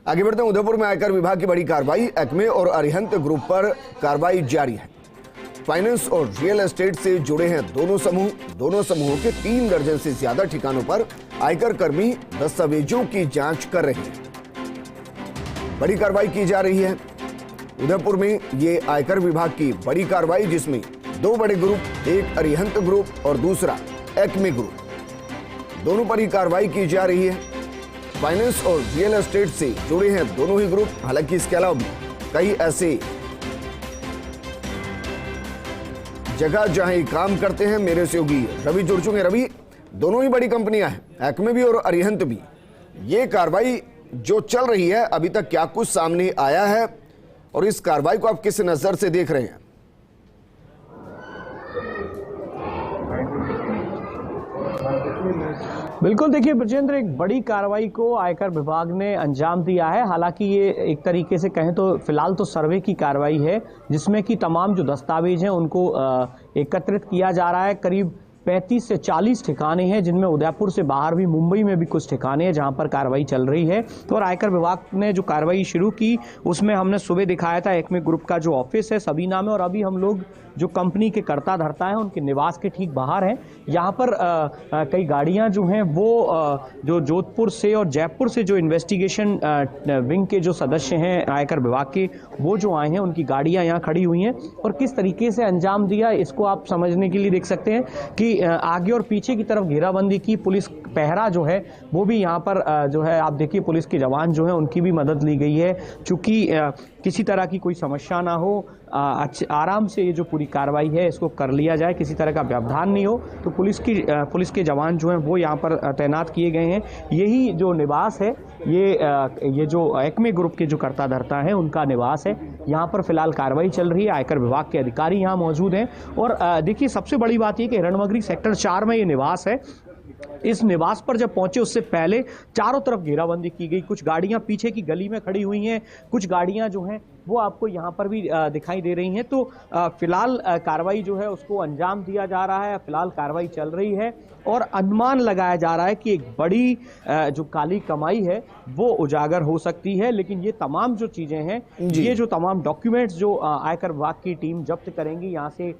आगे बढ़ते हैं। उदयपुर में आयकर विभाग की बड़ी कार्रवाई, एक्मे और अरिहंत ग्रुप पर कार्रवाई जारी है। फाइनेंस और रियल एस्टेट से जुड़े हैं दोनों समूह। दोनों समूहों के 3 दर्जन से ज्यादा ठिकानों पर आयकर कर्मी दस्तावेजों की जांच कर रहे हैं। बड़ी कार्रवाई की जा रही है उदयपुर में। ये आयकर विभाग की बड़ी कार्रवाई, जिसमें 2 बड़े ग्रुप, एक अरिहंत ग्रुप और दूसरा एक्मे ग्रुप, दोनों पर ही कार्रवाई की जा रही है। फाइनेंस और रियल एस्टेट से जुड़े हैं दोनों ही ग्रुप। हालांकि इसके अलावा भी कई ऐसे जगह जहां ये काम करते हैं। मेरे सहयोगी रवि जुड़ चुके हैं। रवि, दोनों ही बड़ी कंपनियां हैं, एक्मे भी और अरिहंत भी। ये कार्रवाई जो चल रही है, अभी तक क्या कुछ सामने आया है और इस कार्रवाई को आप किस नजर से देख रहे हैं? बिल्कुल, देखिए ब्रजेंद्र, एक बड़ी कार्रवाई को आयकर विभाग ने अंजाम दिया है। हालांकि ये एक तरीके से कहें तो फिलहाल तो सर्वे की कार्रवाई है, जिसमें कि तमाम जो दस्तावेज हैं उनको एकत्रित किया जा रहा है। करीब 35 से 40 ठिकाने हैं, जिनमें उदयपुर से बाहर भी, मुंबई में भी कुछ ठिकाने हैं जहां पर कार्रवाई चल रही है। तो और आयकर विभाग ने जो कार्रवाई शुरू की, उसमें हमने सुबह दिखाया था एक्मे ग्रुप का जो ऑफिस है सबीना में, और अभी हम लोग जो कंपनी के कर्ता धर्ता हैं उनके निवास के ठीक बाहर हैं। यहाँ पर कई गाड़ियाँ जो हैं वो जो जोधपुर से और जयपुर से जो इन्वेस्टिगेशन विंग के जो सदस्य हैं आयकर विभाग के, वो जो आए हैं, उनकी गाड़ियाँ यहाँ खड़ी हुई हैं। और किस तरीके से अंजाम दिया, इसको आप समझने के लिए देख सकते हैं कि आगे और पीछे की तरफ घेराबंदी की, पुलिस पहरा जो है वो भी यहाँ पर जो है आप देखिए, पुलिस के जवान जो है उनकी भी मदद ली गई है, चूँकि किसी तरह की कोई समस्या ना हो, आराम से ये जो पूरी कार्रवाई है इसको कर लिया जाए, किसी तरह का व्यवधान नहीं हो। तो पुलिस के जवान जो हैं वो यहाँ पर तैनात किए गए हैं। यही जो निवास है, ये जो एक्मे ग्रुप के जो कर्ता धर्ता हैं उनका निवास है। यहाँ पर फिलहाल कार्रवाई चल रही है, आयकर विभाग के अधिकारी यहाँ मौजूद हैं। और देखिए, सबसे बड़ी बात ये कि हिरणमगरी सेक्टर 4 में ये निवास है। इस निवास पर जब पहुंचे उससे पहले चारों तरफ घेराबंदी की गई। कुछ गाड़ियां पीछे की गली में खड़ी हुई हैं, कुछ गाड़ियां जो हैं वो आपको यहां पर भी दिखाई दे रही हैं। तो फिलहाल कार्रवाई जो है उसको अंजाम दिया जा रहा है। फिलहाल कार्रवाई चल रही है और अनुमान लगाया जा रहा है कि एक बड़ी जो काली कमाई है वो उजागर हो सकती है। लेकिन ये तमाम जो चीजें हैं, ये जो तमाम डॉक्यूमेंट्स जो आयकर विभाग की टीम जब्त करेंगी, यहाँ से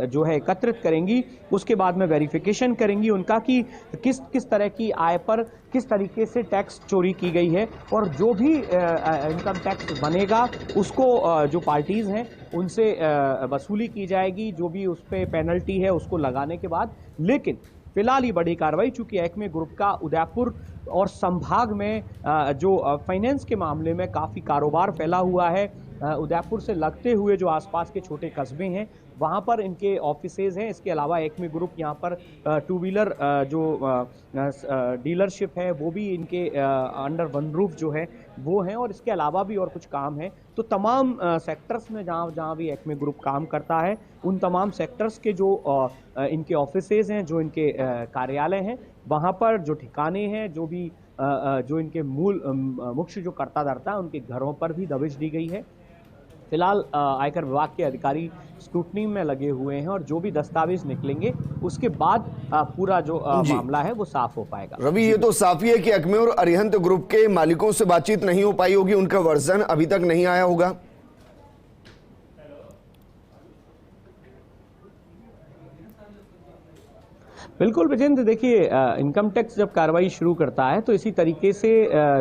जो है एकत्रित करेंगी, उसके बाद में वेरिफिकेशन करेंगी उनका कि किस तरह की आय पर किस तरीके से टैक्स चोरी की गई है। और जो भी इनकम टैक्स बनेगा उसको जो पार्टीज हैं उनसे वसूली की जाएगी, जो भी उस पर पेनल्टी है उसको लगाने के बाद। लेकिन फिलहाल ये बड़ी कार्रवाई, चूंकि एक्मे ग्रुप का उदयपुर और संभाग में जो फाइनेंस के मामले में काफ़ी कारोबार फैला हुआ है, उदयपुर से लगते हुए जो आसपास के छोटे कस्बे हैं वहाँ पर इनके ऑफिसेज हैं। इसके अलावा एक्मे ग्रुप यहाँ पर 2 व्हीलर जो डीलरशिप है वो भी इनके अंडर वन रूफ जो है वो हैं। और इसके अलावा भी और कुछ काम है। तो तमाम सेक्टर्स में जहाँ भी एक्मे ग्रुप काम करता है, उन तमाम सेक्टर्स के जो इनके ऑफिसेज हैं, जो इनके कार्यालय हैं, वहाँ पर जो ठिकाने हैं, जो इनके मुख्य जो कर्ता धर्ता है उनके घरों पर भी दबिश दी गई है। फिलहाल आयकर विभाग के अधिकारी स्क्रूटनी में लगे हुए हैं और जो भी दस्तावेज निकलेंगे उसके बाद पूरा जो मामला है वो साफ हो पाएगा। रवि, ये तो साफ ही है कि एक्मे और अरिहंत ग्रुप के मालिकों से बातचीत नहीं हो पाई होगी, उनका वर्जन अभी तक नहीं आया होगा। बिल्कुल विजेंद्र, देखिए इनकम टैक्स जब कार्रवाई शुरू करता है तो इसी तरीके से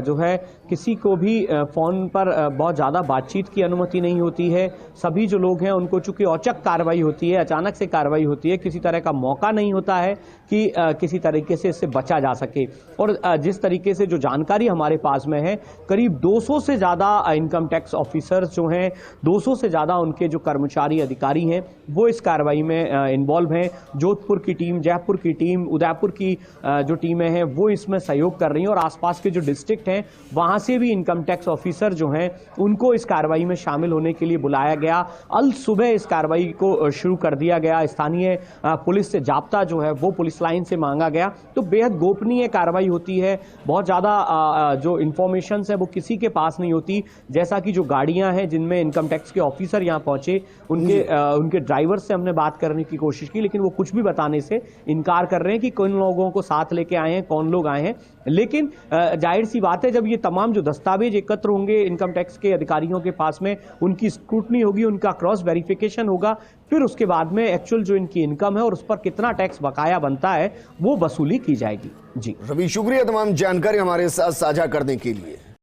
जो है किसी को भी फ़ोन पर बहुत ज़्यादा बातचीत की अनुमति नहीं होती है। सभी जो लोग हैं उनको चूंकि औचक कार्रवाई होती है, अचानक से कार्रवाई होती है, किसी तरह का मौका नहीं होता है कि किसी तरीके से इससे बचा जा सके। और जिस तरीके से जो जानकारी हमारे पास में है, करीब 200 से ज़्यादा इनकम टैक्स ऑफिसर्स जो हैं, 200 से ज़्यादा उनके जो कर्मचारी अधिकारी हैं वो इस कार्रवाई में इन्वॉल्व हैं। जोधपुर की टीम, जयपुर की टीम, उदयपुर की जो टीमें हैं वो इसमें सहयोग कर रही हैं। और आसपास के जो डिस्ट्रिक्ट हैं वहाँ से भी इनकम टैक्स ऑफिसर जो हैं उनको इस कार्रवाई में शामिल होने के लिए बुलाया गया। अल सुबह इस कार्रवाई को शुरू कर दिया गया। स्थानीय पुलिस से जाब्ता जो है वो पुलिस लाइन से मांगा गया। तो बेहद गोपनीय कार्रवाई होती है, बहुत ज़्यादा जो इंफॉर्मेशन है वो किसी के पास नहीं होती। जैसा कि जो गाड़ियाँ हैं जिनमें इनकम टैक्स के ऑफिसर यहाँ पहुँचे, उनके ड्राइवर से हमने बात करने की कोशिश की, लेकिन वो कुछ भी बताने से इनकार स्वीकार कर रहे हैं कि कौन लोगों को साथ लेके आए हैं, कौन लोग आए हैं। लेकिन जाहिर सी बात है, जब ये तमाम जो दस्तावेज एकत्र होंगे इनकम टैक्स के अधिकारियों के पास में, उनकी स्क्रूटनी होगी, उनका क्रॉस वेरिफिकेशन होगा, फिर उसके बाद में एक्चुअल जो इनकी इनकम है और उस पर कितना टैक्स बकाया बनता है वो वसूली की जाएगी। जी रवि, शुक्रिया तमाम जानकारी हमारे साथ साझा करने के लिए।